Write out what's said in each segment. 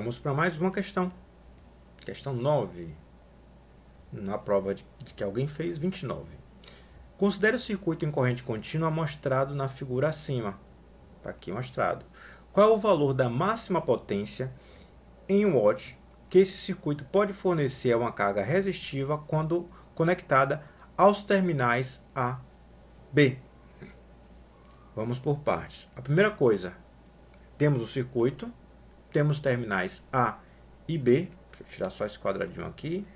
Vamos para mais uma questão. Questão 9. Na prova que alguém fez, 29. Considere o circuito em corrente contínua mostrado na figura acima. Está aqui mostrado. Qual é o valor da máxima potência em watts que esse circuito pode fornecer a uma carga resistiva quando conectada aos terminais A, B? Vamos por partes. A primeira coisa, temos o circuito, temos terminais A e B. Deixa eu tirar só esse quadradinho aqui.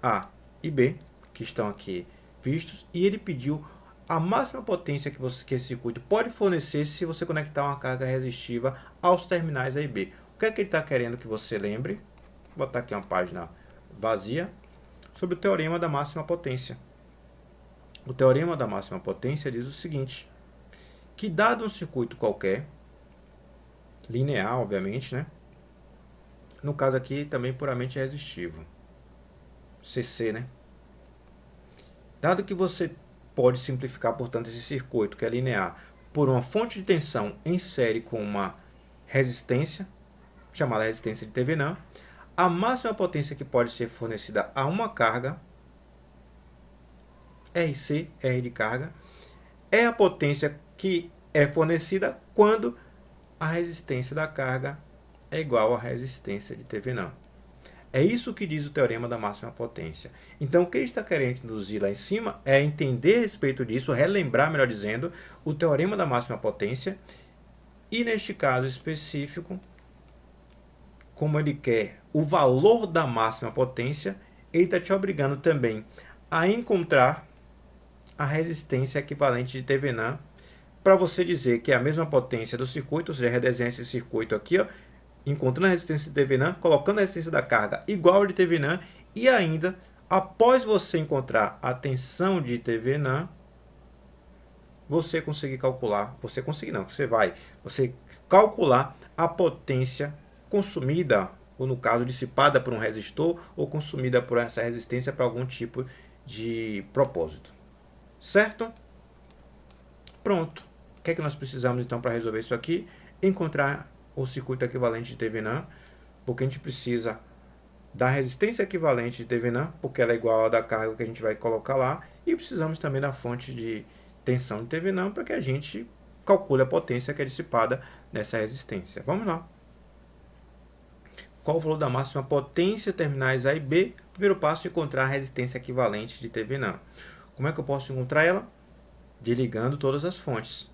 A e B, que estão aqui vistos. E ele pediu a máxima potência que esse circuito pode fornecer se você conectar uma carga resistiva aos terminais A e B. O que é que ele está querendo que você lembre? Vou botar aqui uma página vazia. Sobre o teorema da máxima potência. O teorema da máxima potência diz o seguinte: que dado um circuito qualquer, linear, obviamente, né? No caso aqui, também puramente resistivo. CC, né? Dado que você pode simplificar, portanto, esse circuito, que é linear, por uma fonte de tensão em série com uma resistência, chamada resistência de Thevenin, a máxima potência que pode ser fornecida a uma carga, RC, R de carga, é a potência que é fornecida quando a resistência da carga é igual à resistência de Thevenin. É isso que diz o teorema da máxima potência. Então, o que ele está querendo induzir lá em cima é entender a respeito disso, relembrar, melhor dizendo, o teorema da máxima potência. E, neste caso específico, como ele quer o valor da máxima potência, ele está te obrigando também a encontrar a resistência equivalente de Thevenin, para você dizer que é a mesma potência do circuito, ou seja, redesenhar esse circuito aqui, ó, encontrando a resistência de Thevenin, colocando a resistência da carga igual a de Thevenin, e ainda, após você encontrar a tensão de Thevenin, você conseguir calcular, você calcular a potência consumida, ou no caso dissipada por um resistor, ou consumida por essa resistência para algum tipo de propósito. Certo? Pronto. O que é que nós precisamos então para resolver isso aqui? Encontrar o circuito equivalente de Thevenin, porque a gente precisa da resistência equivalente de Thevenin, porque ela é igual à da carga que a gente vai colocar lá, e precisamos também da fonte de tensão de Thevenin para que a gente calcule a potência que é dissipada nessa resistência. Vamos lá. Qual o valor da máxima potência terminais A e B? Primeiro passo, encontrar a resistência equivalente de Thevenin. Como é que eu posso encontrar ela? Desligando todas as fontes.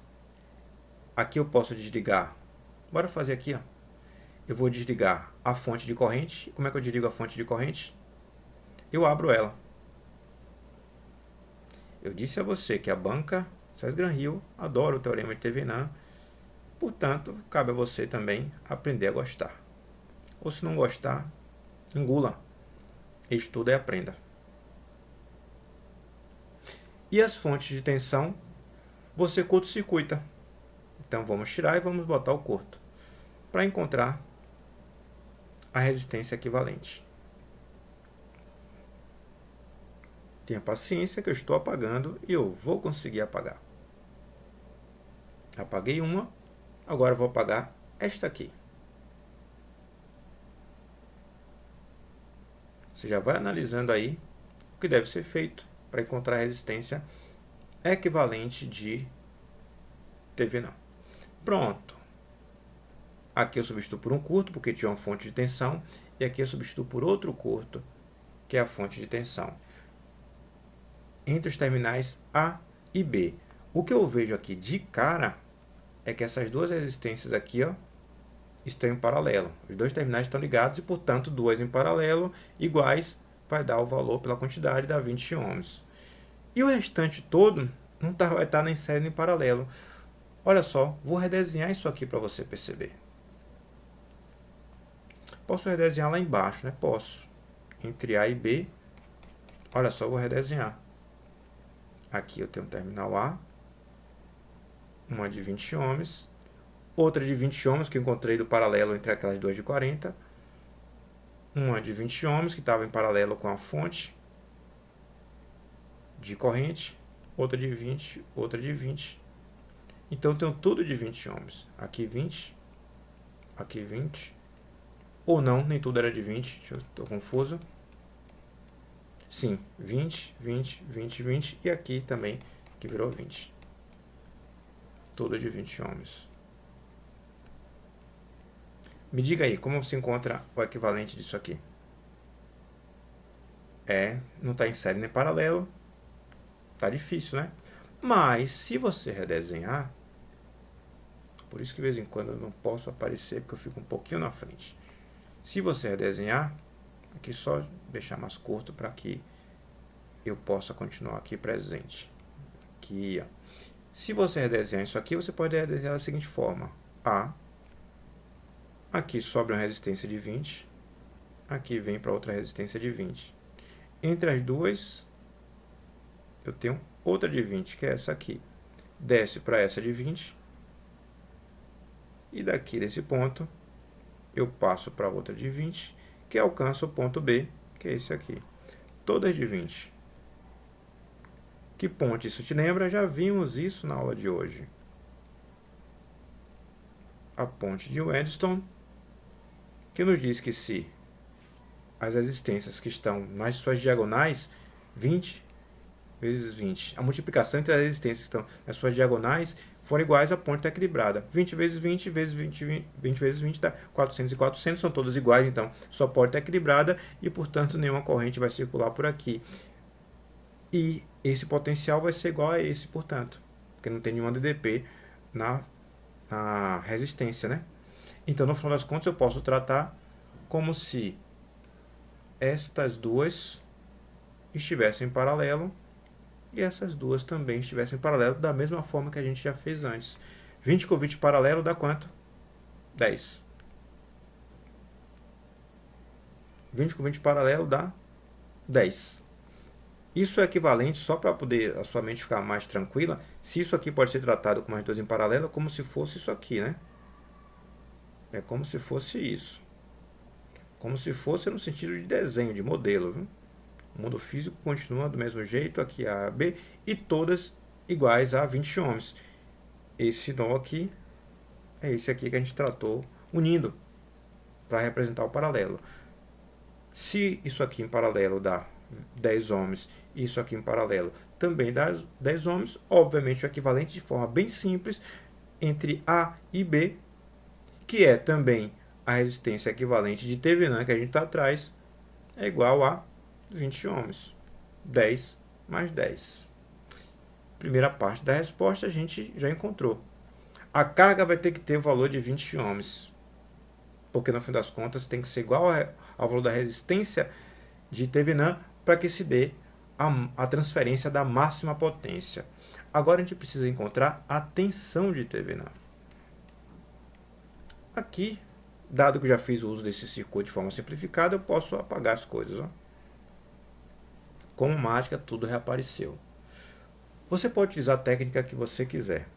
Aqui eu posso desligar. Bora fazer aqui, ó. Eu vou desligar a fonte de corrente. Como é que eu desligo a fonte de corrente? Eu abro ela. Eu disse a você que a banca César Gran Hill adora o teorema de Thevenin. Portanto, cabe a você também aprender a gostar. Ou se não gostar, engula. Estuda e aprenda. E as fontes de tensão, você curto-circuita. Então vamos tirar e vamos botar o curto, para encontrar a resistência equivalente. Tenha paciência que eu estou apagando e eu vou conseguir apagar. Apaguei uma, agora vou apagar esta aqui. Você já vai analisando aí o que deve ser feito para encontrar a resistência equivalente de Thevenin. Pronto. Aqui eu substituo por um curto, porque tinha uma fonte de tensão, e aqui eu substituo por outro curto, que é a fonte de tensão, entre os terminais A e B. O que eu vejo aqui de cara é que essas duas resistências aqui, ó, estão em paralelo. Os dois terminais estão ligados e, portanto, duas em paralelo iguais vai dar o valor pela quantidade, dá 20 ohms. E o restante todo não vai estar nem série nem paralelo. Olha só, vou redesenhar isso aqui para você perceber. Posso redesenhar lá embaixo, né? Posso. Entre A e B. Olha só, vou redesenhar. Aqui eu tenho um terminal A. Uma de 20 ohms. Outra de 20 ohms que eu encontrei do paralelo entre aquelas duas de 40. Uma de 20 ohms que estava em paralelo com a fonte de corrente. Outra de 20, outra de 20. Então eu tenho tudo de 20 ohms. Aqui 20. Aqui 20. ou não, nem tudo era de 20, estou confuso. Sim, 20, 20, 20, 20, e aqui também, que virou 20. Tudo de 20 ohms. Me diga aí, como se encontra o equivalente disso aqui? Não está em série nem paralelo, tá difícil, né? Mas, se você redesenhar, por isso que de vez em quando eu não posso aparecer, porque eu fico um pouquinho na frente. Se você redesenhar, aqui só deixar mais curto para que eu possa continuar aqui presente. Aqui, ó. Se você redesenhar isso aqui, você pode redesenhar da seguinte forma. Aqui sobra uma resistência de 20. Aqui vem para outra resistência de 20. Entre as duas, eu tenho outra de 20, que é essa aqui. Desce para essa de 20. E daqui desse ponto, eu passo para outra de 20, que alcança o ponto B, que é esse aqui. Todas de 20. Que ponte isso te lembra? Já vimos isso na aula de hoje. A ponte de Wheatstone, que nos diz que se as resistências que estão nas suas diagonais, 20 vezes 20, a multiplicação entre as resistências que estão nas suas diagonais forem iguais, a ponte está equilibrada. 20 vezes 20 vezes 20, 20 vezes 20 dá 400 e 400, são todas iguais, então só pode estar equilibrada e, portanto, nenhuma corrente vai circular por aqui. E esse potencial vai ser igual a esse, portanto, porque não tem nenhuma DDP na resistência, né? Então, no final das contas, eu posso tratar como se estas duas estivessem em paralelo e essas duas também estivessem em paralelo, da mesma forma que a gente já fez antes. 20 com 20 paralelo dá quanto? 10. 20 com 20 paralelo dá 10. Isso é equivalente, só para poder a sua mente ficar mais tranquila, se isso aqui pode ser tratado como as duas em paralelo, como se fosse isso aqui, né? É como se fosse isso. Como se fosse no sentido de desenho, de modelo, viu? O mundo físico continua do mesmo jeito, aqui A, B, e todas iguais a 20 ohms. Esse nó aqui é esse aqui que a gente tratou, unindo para representar o paralelo. Se isso aqui em paralelo dá 10 ohms e isso aqui em paralelo também dá 10 ohms, obviamente o equivalente de forma bem simples entre A e B, que é também a resistência equivalente de Thevenin que a gente está atrás, é igual a 20 ohms. 10 mais 10. Primeira parte da resposta a gente já encontrou. A carga vai ter que ter o valor de 20 ohms, porque no fim das contas tem que ser igual ao valor da resistência de Thevenin para que se dê a transferência da máxima potência. Agora a gente precisa encontrar a tensão de Thevenin. Aqui, dado que eu já fiz o uso desse circuito de forma simplificada, eu posso apagar as coisas. Ó. Como mágica, tudo reapareceu. Você pode utilizar a técnica que você quiser.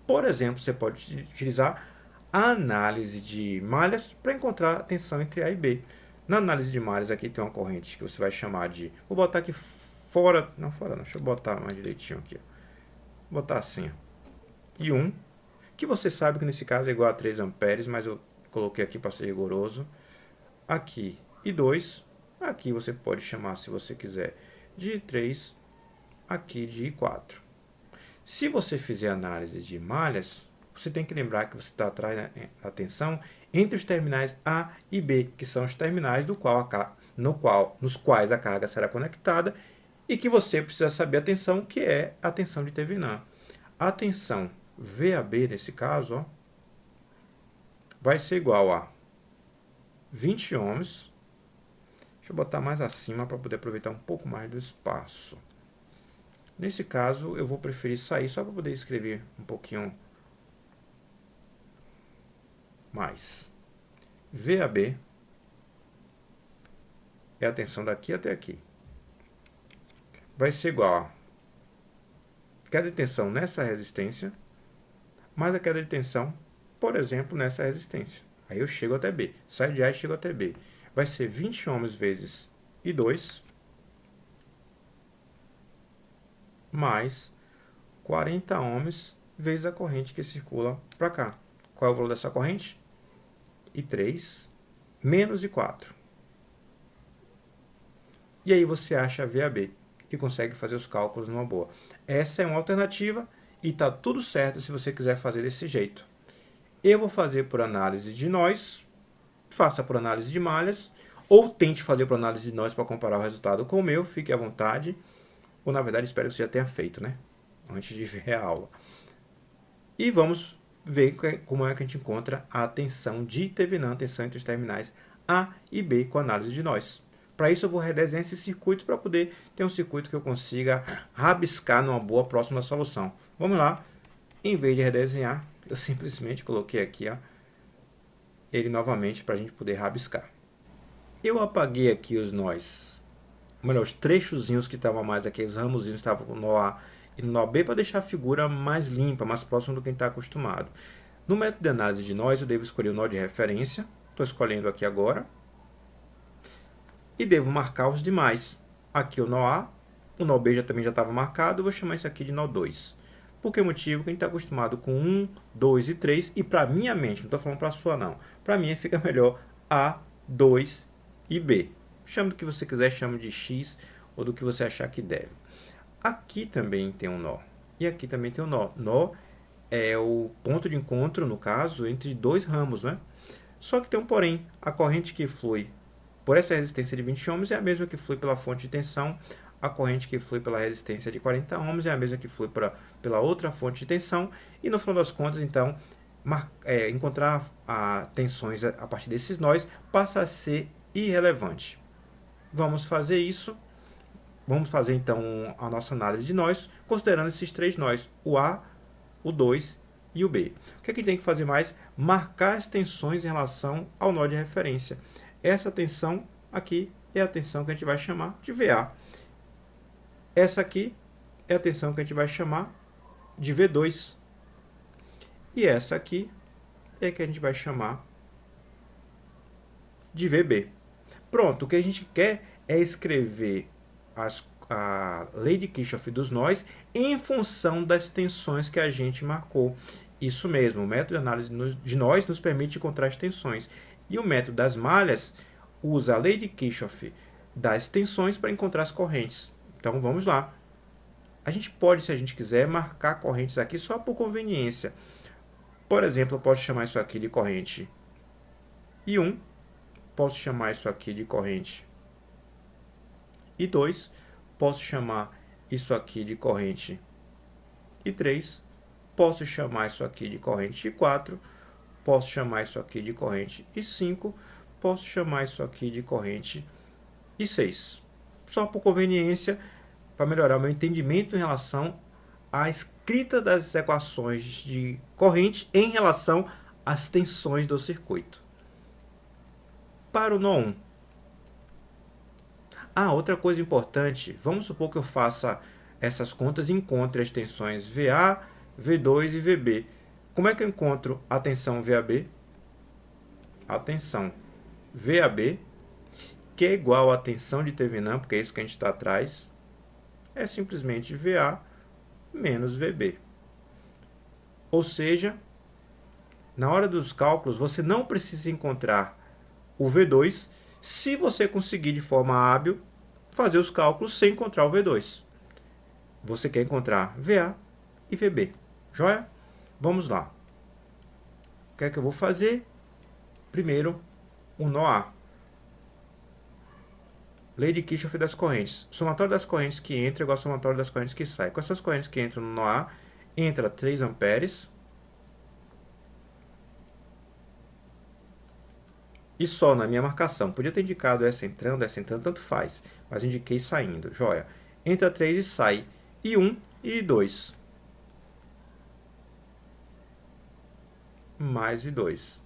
Por exemplo, você pode utilizar a análise de malhas para encontrar a tensão entre A e B. Na análise de malhas, aqui tem uma corrente que você vai chamar de... Vou botar aqui fora... Não, fora não. Deixa eu botar mais direitinho aqui. Vou botar assim. Ó. I1, que você sabe que nesse caso é igual a 3 amperes, mas eu coloquei aqui para ser rigoroso. Aqui, I2. Aqui você pode chamar, se você quiser, de I3. Aqui de I4. Se você fizer análise de malhas, você tem que lembrar que você está atrás da tensão entre os terminais A e B, que são os terminais nos quais a carga será conectada, e que você precisa saber a tensão, que é a tensão de Thevenin. A tensão VAB, nesse caso, ó, vai ser igual a 20 ohms. Deixa eu botar mais acima para poder aproveitar um pouco mais do espaço. Nesse caso, eu vou preferir sair só para poder escrever um pouquinho mais. VAB é a tensão daqui até aqui. Vai ser igual a queda de tensão nessa resistência, mais a queda de tensão, por exemplo, nessa resistência. Aí eu chego até B. Saio de A e chego até B. Vai ser 20 ohms vezes I2, mais 40 ohms vezes a corrente que circula para cá. Qual é o valor dessa corrente? I3 menos I4. E aí você acha VAB e consegue fazer os cálculos numa boa. Essa é uma alternativa e está tudo certo se você quiser fazer desse jeito. Eu vou fazer por análise de nós, faça por análise de malhas, ou tente fazer por análise de nós para comparar o resultado com o meu, fique à vontade. Ou na verdade espero que você já tenha feito, né? Antes de ver a aula. E vamos ver como é que a gente encontra a tensão de Thevenin, tensão entre os terminais A e B com análise de nós. Para isso eu vou redesenhar esse circuito para poder ter um circuito que eu consiga rabiscar numa boa próxima solução. Vamos lá. Em vez de redesenhar, eu simplesmente coloquei aqui ele novamente para a gente poder rabiscar. Eu apaguei aqui os nós, melhor, os trechozinhos que estavam mais aqui, os ramozinhos estavam no nó A e no nó B para deixar a figura mais limpa, mais próxima do que a gente está acostumado. No método de análise de nós, eu devo escolher o nó de referência. Estou escolhendo aqui agora. E devo marcar os demais. Aqui o nó A, o nó B também já estava marcado, eu vou chamar isso aqui de nó 2. Por que motivo? Porque a gente está acostumado com 1, 2 e 3, e para minha mente, não estou falando para a sua não, para mim fica melhor A, 2 e B. Chame do que você quiser, chame de X ou do que você achar que deve. Aqui também tem um nó, e aqui também tem um nó. Nó é o ponto de encontro, no caso, entre dois ramos, né? Só que tem um porém, a corrente que flui por essa resistência de 20 ohms é a mesma que flui pela fonte de tensão, a corrente que flui pela resistência de 40 ohms é a mesma que flui pela outra fonte de tensão, e no final das contas, então, encontrar tensões a partir desses nós passa a ser irrelevante. Vamos fazer isso, vamos fazer então a nossa análise de nós, considerando esses três nós, o A, o 2 e o B. O que a gente tem que fazer mais? Marcar as tensões em relação ao nó de referência. Essa tensão aqui é a tensão que a gente vai chamar de VA. Essa aqui é a tensão que a gente vai chamar de V2. E essa aqui é que a gente vai chamar de VB. Pronto, o que a gente quer é escrever a lei de Kirchhoff dos nós em função das tensões que a gente marcou. Isso mesmo, o método de análise de nós nos permite encontrar as tensões. E o método das malhas usa a lei de Kirchhoff das tensões para encontrar as correntes. Então vamos lá. A gente pode, se a gente quiser, marcar correntes aqui só por conveniência. Por exemplo, eu posso chamar isso aqui de corrente I1, posso chamar isso aqui de corrente I2, posso chamar isso aqui de corrente I3, posso chamar isso aqui de corrente I4, posso chamar isso aqui de corrente I5, posso chamar isso aqui de corrente I6. Só por conveniência, para melhorar o meu entendimento em relação à escrita das equações de corrente em relação às tensões do circuito. Para o nó 1. Outra coisa importante, vamos supor que eu faça essas contas e encontre as tensões VA, V2 e VB. Como é que eu encontro a tensão VAB? A tensão VAB, que é igual à tensão de Thevenin, porque é isso que a gente está atrás, é simplesmente VA menos VB. Ou seja, na hora dos cálculos, você não precisa encontrar o V2 se você conseguir de forma hábil fazer os cálculos sem encontrar o V2. Você quer encontrar VA e VB. Joia? Vamos lá. O que é que eu vou fazer? Primeiro, o nó A. Lei de Kirchhoff das correntes. Somatório das correntes que entra é igual ao somatório das correntes que sai. Com essas correntes que entram no nó A, entra 3 amperes. E só na minha marcação. Podia ter indicado essa entrando, tanto faz. Mas indiquei saindo. Joia. Entra 3 e sai I1 e I2. Mais I2.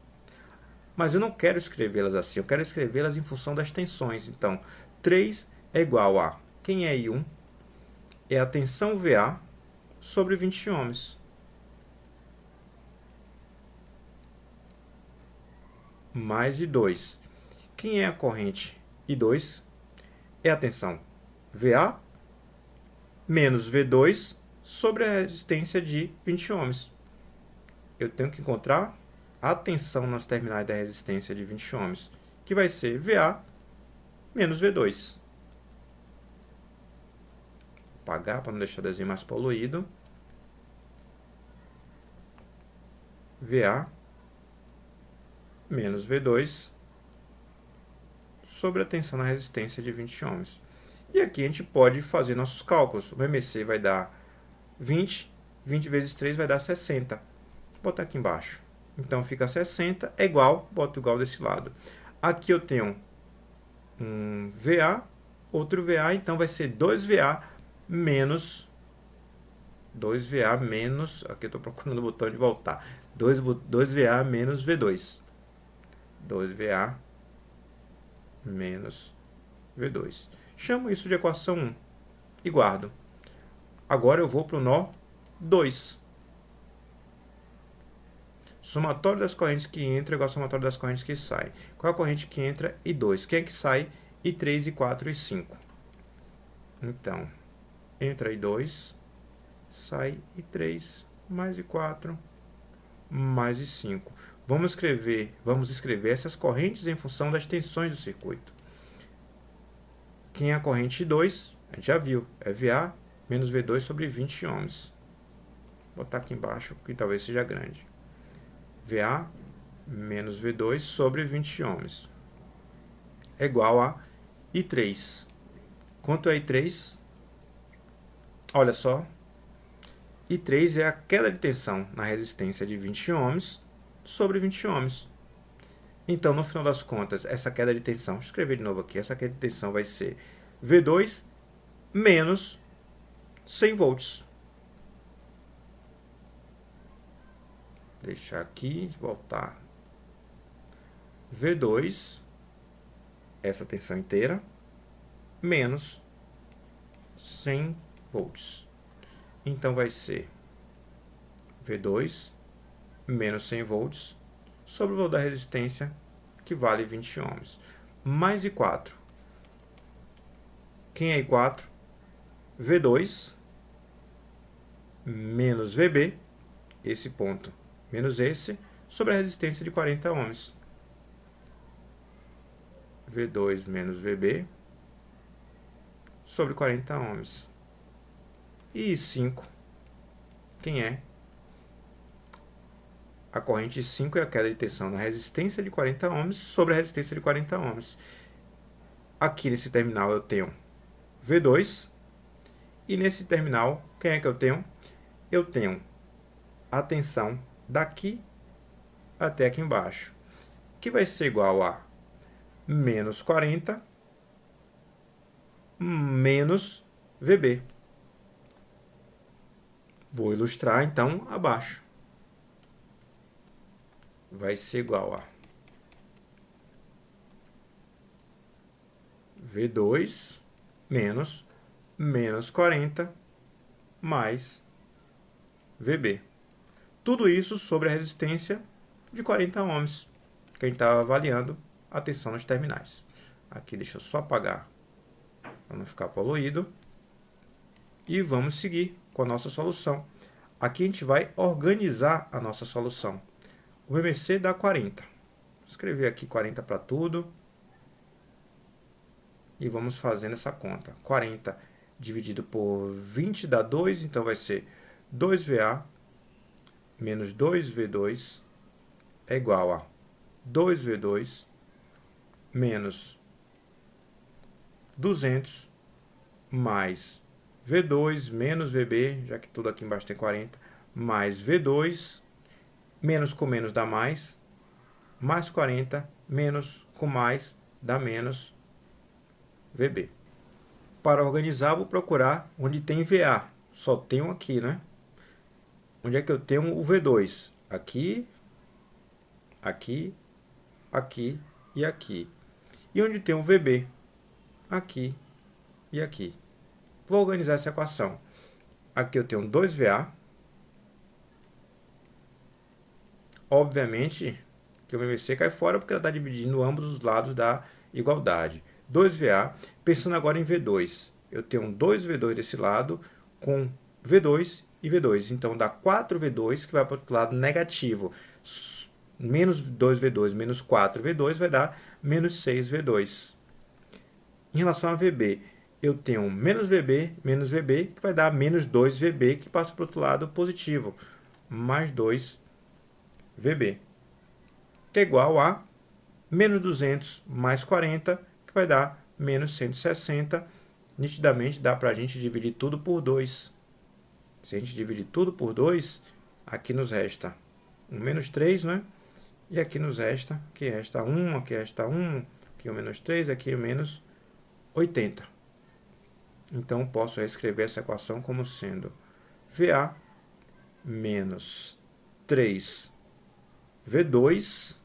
Mas eu não quero escrevê-las assim. Eu quero escrevê-las em função das tensões. Então, 3 é igual a... Quem é I1? É a tensão VA sobre 20 ohms. Mais I2. Quem é a corrente I2? É a tensão VA menos V2 sobre a resistência de 20 ohms. Eu tenho que encontrar a tensão nos terminais da resistência de 20 ohms, que vai ser VA menos V2. Vou apagar para não deixar o desenho mais poluído. VA menos V2 sobre a tensão na resistência de 20 ohms. E aqui a gente pode fazer nossos cálculos. O MMC vai dar 20, 20 vezes 3 vai dar 60. Vou botar aqui embaixo. Então fica 60, é igual, boto igual desse lado. Aqui eu tenho um VA, outro VA, então vai ser 2VA menos... 2VA menos... Aqui eu estou procurando o botão de voltar. 2VA menos V2. 2VA menos V2. Chamo isso de equação 1 e guardo. Agora eu vou para o nó 2. Somatório das correntes que entram é igual ao somatório das correntes que saem. Qual é a corrente que entra? I2. Quem é que sai? I3, I4 e 5. Então, entra I2, sai I3, mais I4, mais I5. Vamos escrever essas correntes em função das tensões do circuito. Quem é a corrente I2? A gente já viu. É VA menos V2 sobre 20 ohms. Vou botar aqui embaixo, que talvez seja grande. VA menos V2 sobre 20 ohms. É igual a I3. Quanto é I3? Olha só. I3 é a queda de tensão na resistência de 20 ohms sobre 20 ohms. Então, no final das contas, essa queda de tensão, deixa eu escrever de novo aqui, essa queda de tensão vai ser V2 menos 100 volts. Deixar aqui, voltar. V2, essa tensão inteira, menos 100 volts. Então, vai ser V2 menos 100 volts sobre o valor da resistência, que vale 20 ohms. Mais I4. Quem é I4? V2 menos VB, esse ponto menos esse, sobre a resistência de 40 ohms. V2 menos VB sobre 40 ohms. E I5, quem é? A corrente 5 é a queda de tensão na resistência de 40 ohms sobre a resistência de 40 ohms. Aqui nesse terminal eu tenho V2. E nesse terminal, quem é que eu tenho? Eu tenho a tensão daqui até aqui embaixo, que vai ser igual a menos 40 menos VB. Vou ilustrar, então, abaixo. Vai ser igual a V2 menos 40 mais VB. Tudo isso sobre a resistência de 40 ohms, que a gente estava avaliando a tensão nos terminais. Aqui deixa eu só apagar para não ficar poluído. E vamos seguir com a nossa solução. Aqui a gente vai organizar a nossa solução. O MMC dá 40. Vou escrever aqui 40 para tudo. E vamos fazendo essa conta. 40 dividido por 20 dá 2, então vai ser 2VA menos 2V2 é igual a 2V2 menos 200 mais V2 menos VB, já que tudo aqui embaixo tem 40, mais V2, menos com menos dá mais 40, menos com mais dá menos VB. Para organizar, vou procurar onde tem VA. Só tem um aqui, né? Onde é que eu tenho o V2? Aqui, aqui, aqui e aqui. E onde tem o VB? Aqui e aqui. Vou organizar essa equação. Aqui eu tenho 2VA. Obviamente que o MMC cai fora porque ela está dividindo ambos os lados da igualdade. 2VA. Pensando agora em V2. Eu tenho um 2V2 desse lado com V2 e V2. Então dá 4V2 que vai para o outro lado negativo. menos 2V2 menos 4V2 vai dar menos 6V2. Em relação a VB, eu tenho menos VB, que vai dar menos 2VB, que passa para o outro lado positivo, mais 2VB, que é igual a menos 200 mais 40, que vai dar menos 160. Nitidamente dá para a gente dividir tudo por 2. Se a gente dividir tudo por 2, aqui nos resta um menos 3, né? E aqui nos resta, aqui resta 1, aqui resta 1, aqui o menos 3, aqui o menos 80. Então, posso reescrever essa equação como sendo VA menos 3V2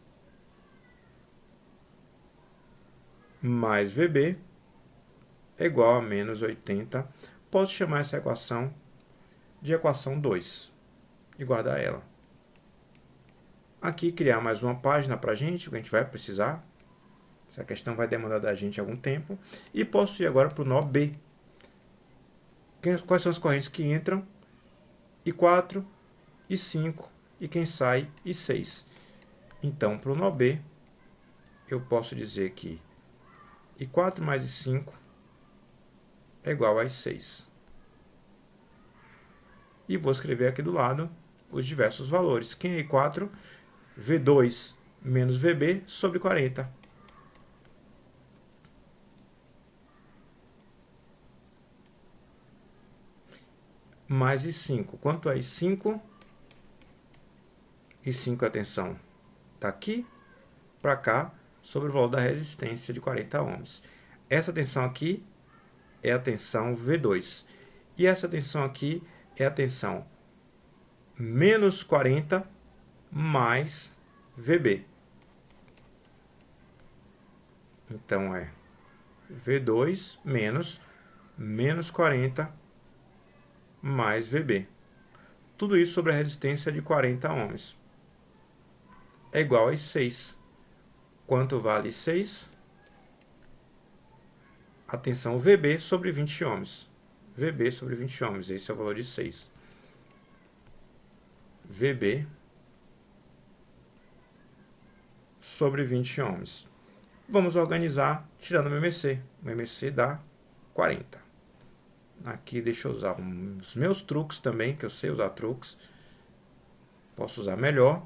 mais VB é igual a menos 80. Posso chamar essa equação de equação 2 e guardar ela. Aqui, criar mais uma página para a gente, que a gente vai precisar. Essa questão vai demandar da gente algum tempo. E posso ir agora para o nó B. Quais são as correntes que entram? I4, I5 e quem sai? I6. Então, para o nó B, eu posso dizer que I4 mais I5 é igual a I6. E vou escrever aqui do lado os diversos valores. Quem é I4? V2 menos VB sobre 40. Mais I5. Quanto é I5? I5 é a tensão daqui para cá sobre o valor da resistência de 40 ohms. Essa tensão aqui é a tensão V2. E essa tensão aqui é a tensão menos 40 mais VB. Então, é V2 menos 40 mais VB. Tudo isso sobre a resistência de 40 ohms. É igual a 6. Quanto vale 6? A tensão VB sobre 20 ohms. VB sobre 20 ohms. Esse é o valor de 6. VB sobre 20 ohms. Vamos organizar tirando o MMC. O MMC dá 40. Aqui deixa eu usar os meus truques também, que eu sei usar truques. Posso usar melhor.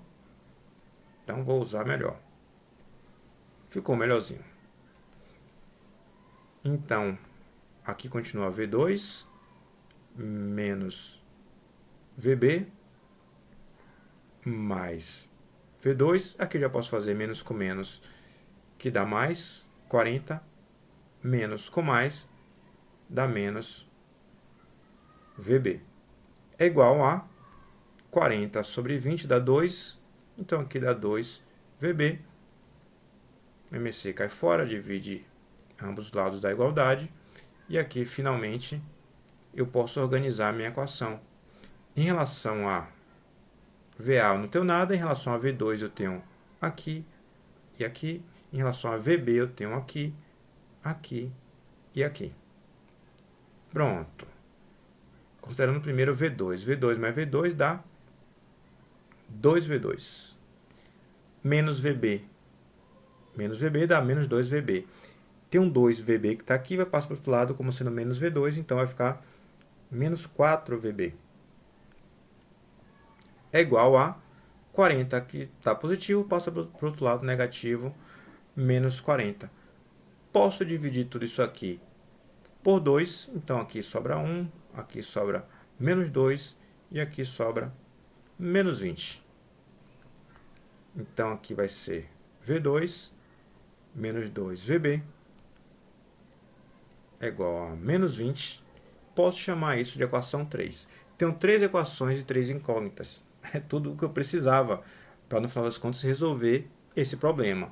Então vou usar melhor. Ficou melhorzinho. Então, aqui continua V2 menos VB mais V2. Aqui já posso fazer menos com menos, que dá mais 40, menos com mais, dá menos VB. É igual a 40 sobre 20 dá 2, então aqui dá 2 VB. MMC cai fora, divide ambos os lados da igualdade. E aqui, finalmente, eu posso organizar a minha equação. Em relação a VA, eu não tenho nada. Em relação a V2, eu tenho aqui e aqui. Em relação a VB, eu tenho aqui, aqui e aqui. Pronto. Considerando primeiro V2. V2 mais V2 dá 2V2. Menos VB. Menos VB dá menos 2VB. Tem um 2VB que está aqui, vai passar para o outro lado como sendo menos V2, então vai ficar menos 4VB. É igual a 40, que está positivo, passa para o outro lado negativo, menos 40. Posso dividir tudo isso aqui por 2, então aqui sobra 1, aqui sobra menos 2 e aqui sobra menos 20. Então aqui vai ser V2 menos 2VB é igual a menos 20. Posso chamar isso de equação 3. Tenho 3 equações e 3 incógnitas. É tudo o que eu precisava para, no final das contas, resolver esse problema.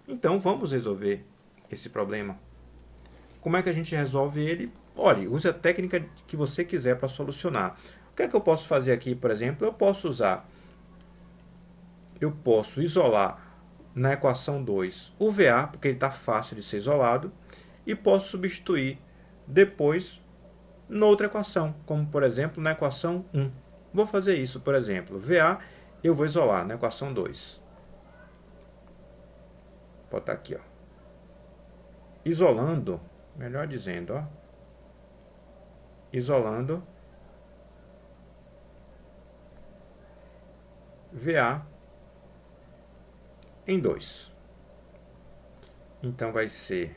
Então, vamos resolver esse problema. Como é que a gente resolve ele? Olhe, use a técnica que você quiser para solucionar. O que é que eu posso fazer aqui, por exemplo? Eu posso isolar na equação 2 o VA, porque ele está fácil de ser isolado, e posso substituir depois noutra equação, como por exemplo na equação 1. Vou fazer isso, por exemplo, VA eu vou isolar na equação 2. botar aqui, ó. Isolando, melhor dizendo, ó. Isolando VA em 2. Então vai ser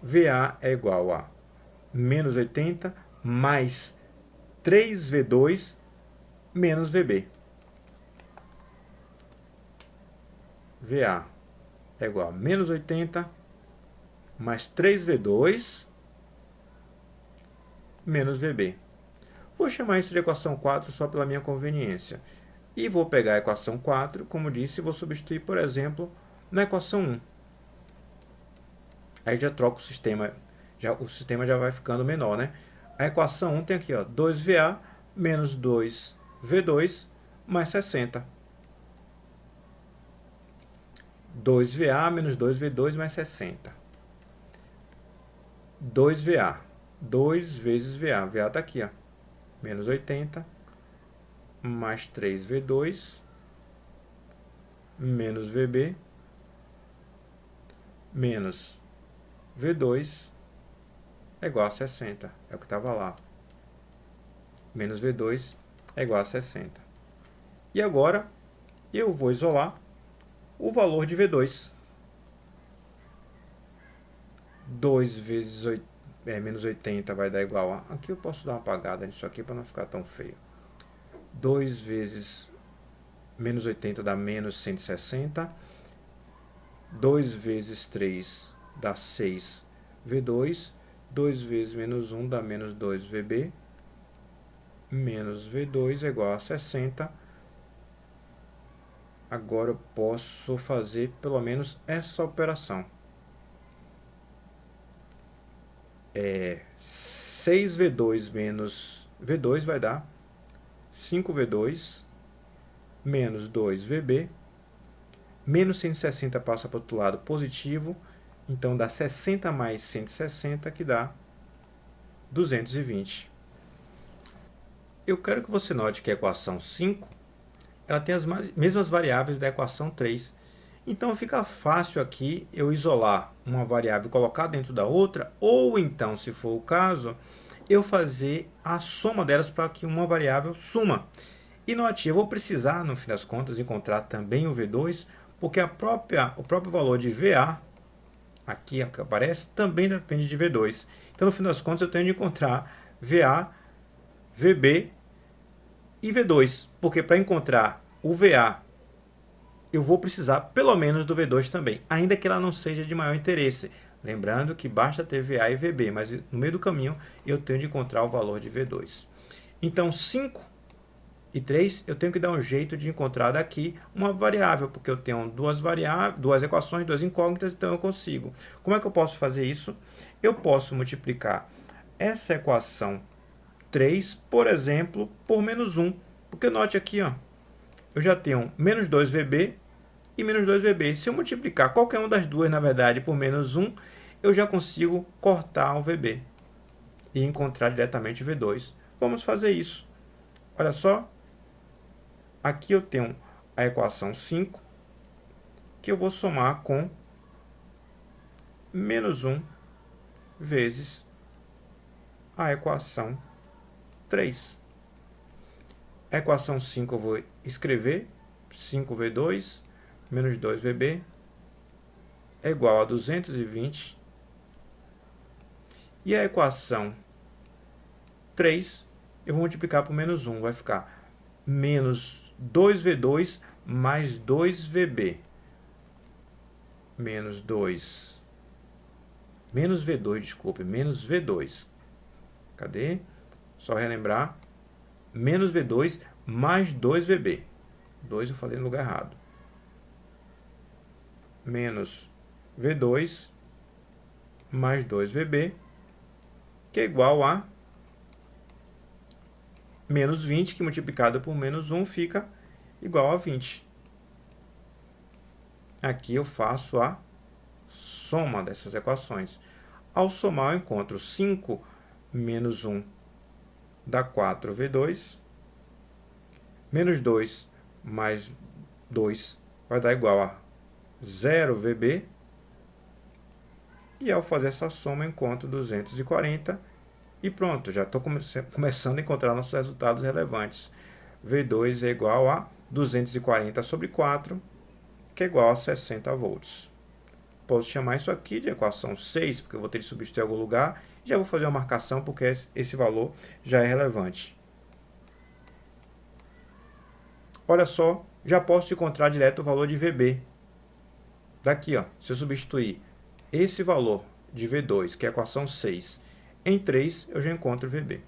VA é igual a menos 80 mais 3V2 menos VB. VA é igual a menos 80 mais 3V2 menos VB. Vou chamar isso de equação 4 só pela minha conveniência. E vou pegar a equação 4, como disse, e vou substituir, por exemplo, na equação 1. Aí já troco o sistema já vai ficando menor, né? A equação 1 tem aqui, ó, 2VA menos 2V2 mais 60. 2VA menos 2V2 mais 60. 2VA. 2 vezes VA. VA está aqui, ó. Menos 80 mais 3V2 menos VB menos V2 é igual a 60. É o que estava lá. Menos V2 é igual a 60. E agora eu vou isolar o valor de V2. 2 vezes menos 80 vai dar igual a... Aqui eu posso dar uma apagada nisso aqui para não ficar tão feio. 2 vezes menos 80 dá menos 160. 2 vezes 3 dá 6V2. 2 vezes menos 1 dá menos 2VB. Menos V2 é igual a 60. Agora eu posso fazer pelo menos essa operação. 6V2 menos V2 vai dar 5V2 menos 2VB. Menos 160 passa para o outro lado positivo. Então dá 60 mais 160 que dá 220. Eu quero que você note que a equação 5 ela tem as mesmas variáveis da equação 3. Então fica fácil aqui eu isolar uma variável e colocar dentro da outra, ou então, se for o caso, eu fazer a soma delas para que uma variável suma. E note, eu vou precisar, no fim das contas, encontrar também o V2, porque o próprio valor de VA, aqui que aparece, também depende de V2. Então, no fim das contas, eu tenho de encontrar VA, VB e V2, porque para encontrar o VA, eu vou precisar pelo menos do V2 também, ainda que ela não seja de maior interesse. Lembrando que basta ter VA e VB, mas no meio do caminho eu tenho de encontrar o valor de V2. Então, 5 e 3, eu tenho que dar um jeito de encontrar daqui uma variável, porque eu tenho duas equações, duas incógnitas, então eu consigo. Como é que eu posso fazer isso? Eu posso multiplicar essa equação 3, por exemplo, por menos 1. Porque note aqui, ó, eu já tenho menos 2VB e menos 2VB. Se eu multiplicar qualquer uma das duas, na verdade, por menos 1, eu já consigo cortar o VB e encontrar diretamente o V2. Vamos fazer isso. Olha só. Aqui eu tenho a equação 5, que eu vou somar com menos 1 vezes a equação 3. A equação 5 eu vou escrever 5V2 menos 2VB é igual a 220. E a equação 3 eu vou multiplicar por menos 1. Vai ficar menos 2V2 mais 2VB. Menos V2, desculpe, menos V2. Cadê? Só relembrar. Menos V2 mais 2VB. 2 eu falei no lugar errado. Menos V2 mais 2VB, que é igual a menos 20, que multiplicado por menos 1 fica igual a 20. Aqui eu faço a soma dessas equações. Ao somar, eu encontro 5 menos 1 dá 4V2. Menos 2 mais 2 vai dar igual a 0 VB. E ao fazer essa soma, eu encontro 240 e pronto, já estou começando a encontrar nossos resultados relevantes. V2 é igual a 240 sobre 4, que é igual a 60 volts. Posso chamar isso aqui de equação 6, porque eu vou ter de substituir em algum lugar. Já vou fazer uma marcação, porque esse valor já é relevante. Olha só, já posso encontrar direto o valor de VB. Daqui, ó, se eu substituir esse valor de V2, que é a equação 6, em 3, eu já encontro VB.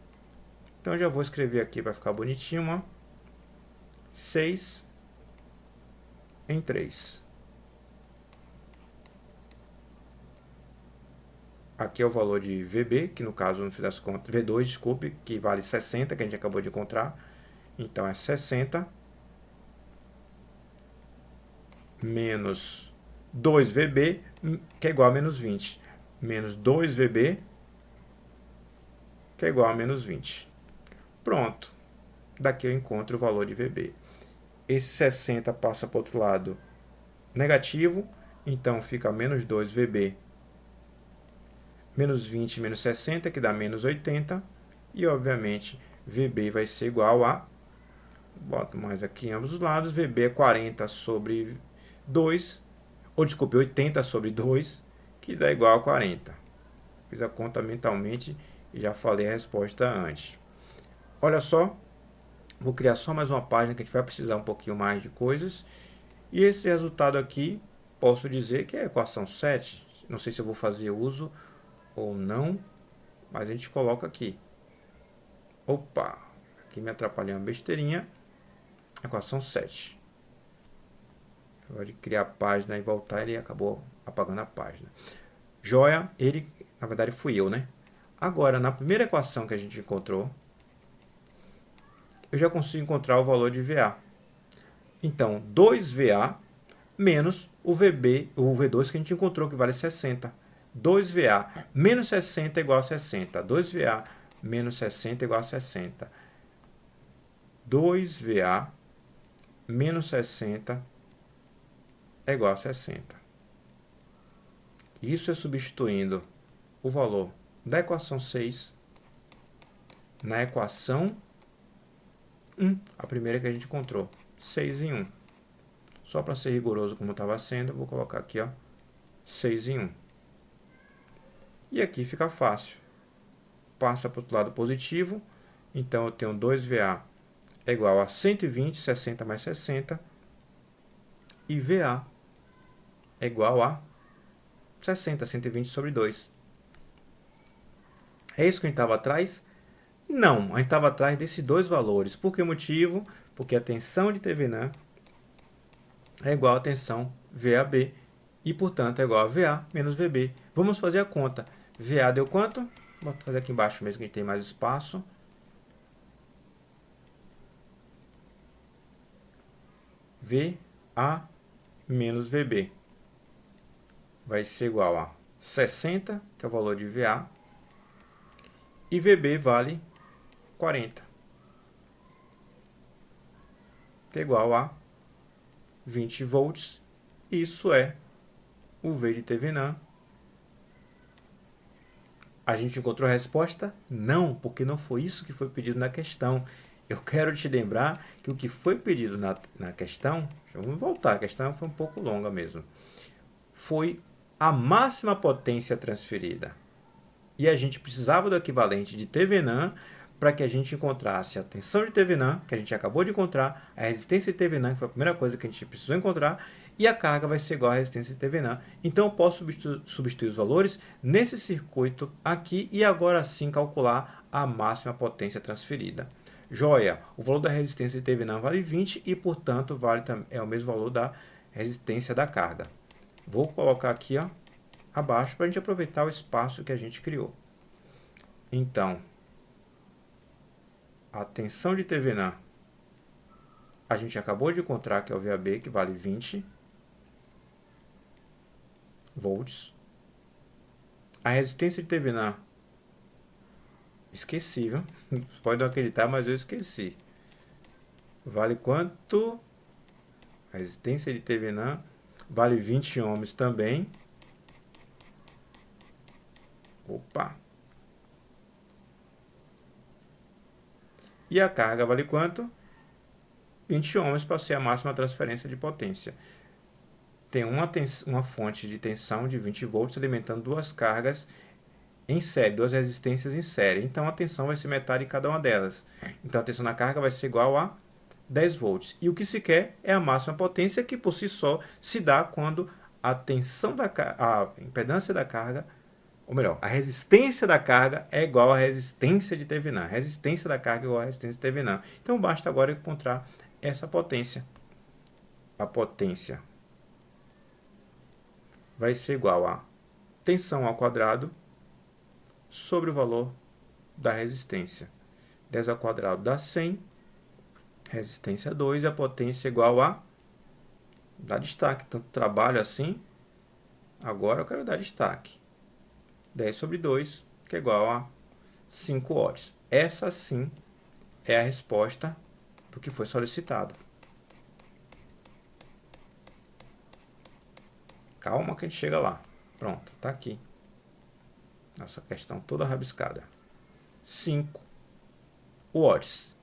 Então, eu já vou escrever aqui para ficar bonitinho, ó. 6 em 3. Aqui é o valor de VB, que no caso, no fim das contas, V2, desculpe, que vale 60, que a gente acabou de encontrar. Então, é 60 menos 2VB, que é igual a menos 20. Menos 2VB, que é igual a menos 20. Pronto. Daqui eu encontro o valor de VB. Esse 60 passa para o outro lado negativo, então fica menos 2VB, menos 20 menos 60, que dá menos 80, e obviamente VB vai ser igual a, boto mais aqui em ambos os lados, VB é 40 sobre 2, ou desculpe, 80 sobre 2, que dá igual a 40. Fiz a conta mentalmente e já falei a resposta antes. Olha só, vou criar só mais uma página que a gente vai precisar um pouquinho mais de coisas. E esse resultado aqui, posso dizer que é a equação 7. Não sei se eu vou fazer uso ou não, mas a gente coloca aqui. Opa, aqui me atrapalhei uma besteirinha. Equação 7. Pode criar a página e voltar, ele acabou apagando a página. Joia, ele, na verdade fui eu, né? Agora, na primeira equação que a gente encontrou, eu já consigo encontrar o valor de VA. Então, 2VA menos o VB, o V2 que a gente encontrou, que vale 60. 2VA menos 60 é igual a 60. 2VA menos 60 é igual a 60. 2VA menos 60 é igual a 60. Isso é substituindo o valor da equação 6 na equação 1, a primeira que a gente encontrou, 6 em 1. Só para ser rigoroso como estava sendo, eu vou colocar aqui, ó, 6 em 1. E aqui fica fácil. Passa para o lado positivo, então eu tenho 2VA é igual a 120, 60 mais 60, e VA é igual a 60, 120 sobre 2. É isso que a gente estava atrás? Não, a gente estava atrás desses dois valores. Por que motivo? Porque a tensão de Thevenin é igual a tensão VAB e, portanto, é igual a VA menos VB. Vamos fazer a conta. VA deu quanto? Vou fazer aqui embaixo mesmo que a gente tem mais espaço. VA menos VB vai ser igual a 60, que é o valor de VA, e VB vale 40, que é igual a 20 volts. Isso é o V de Thevenin. A gente encontrou a resposta? Não, porque não foi isso que foi pedido na questão. Eu quero te lembrar que o que foi pedido na questão, vamos voltar, a questão foi um pouco longa mesmo, foi a máxima potência transferida. E a gente precisava do equivalente de Thevenin para que a gente encontrasse a tensão de Thevenin, que a gente acabou de encontrar, a resistência de Thevenin, que foi a primeira coisa que a gente precisou encontrar, e a carga vai ser igual à resistência de Thevenin. Então eu posso substituir os valores nesse circuito aqui e agora sim calcular a máxima potência transferida. Joia, o valor da resistência de Thevenin vale 20 e, portanto, é o mesmo valor da resistência da carga. Vou colocar aqui, ó, abaixo para a gente aproveitar o espaço que a gente criou. Então, a tensão de Thevenin, a gente acabou de encontrar que é o VAB, que vale 20 volts. A resistência de Thevenin, esqueci, viu? Pode não acreditar, mas eu esqueci. Vale quanto? A resistência de Thevenin vale 20 ohms também. Opa! E a carga vale quanto? 20 ohms para ser a máxima transferência de potência. Tem uma fonte de tensão de 20 volts alimentando duas cargas em série, duas resistências em série. Então a tensão vai ser metade em cada uma delas. Então a tensão na carga vai ser igual a 10 volts. E o que se quer é a máxima potência, que por si só se dá quando a tensão a impedância da carga, ou melhor, a resistência da carga é igual à resistência de Thevenin. A resistência da carga é igual à resistência de Thevenin. Então basta agora encontrar essa potência. A potência vai ser igual a tensão ao quadrado sobre o valor da resistência. 10 ao quadrado dá 100, resistência 2, e a potência é igual a... Dá destaque, tanto trabalho assim, agora eu quero dar destaque. 10 sobre 2, que é igual a 5 watts. Essa sim é a resposta do que foi solicitado. Calma que a gente chega lá. Pronto, está aqui. Nossa questão toda rabiscada. 5 watts.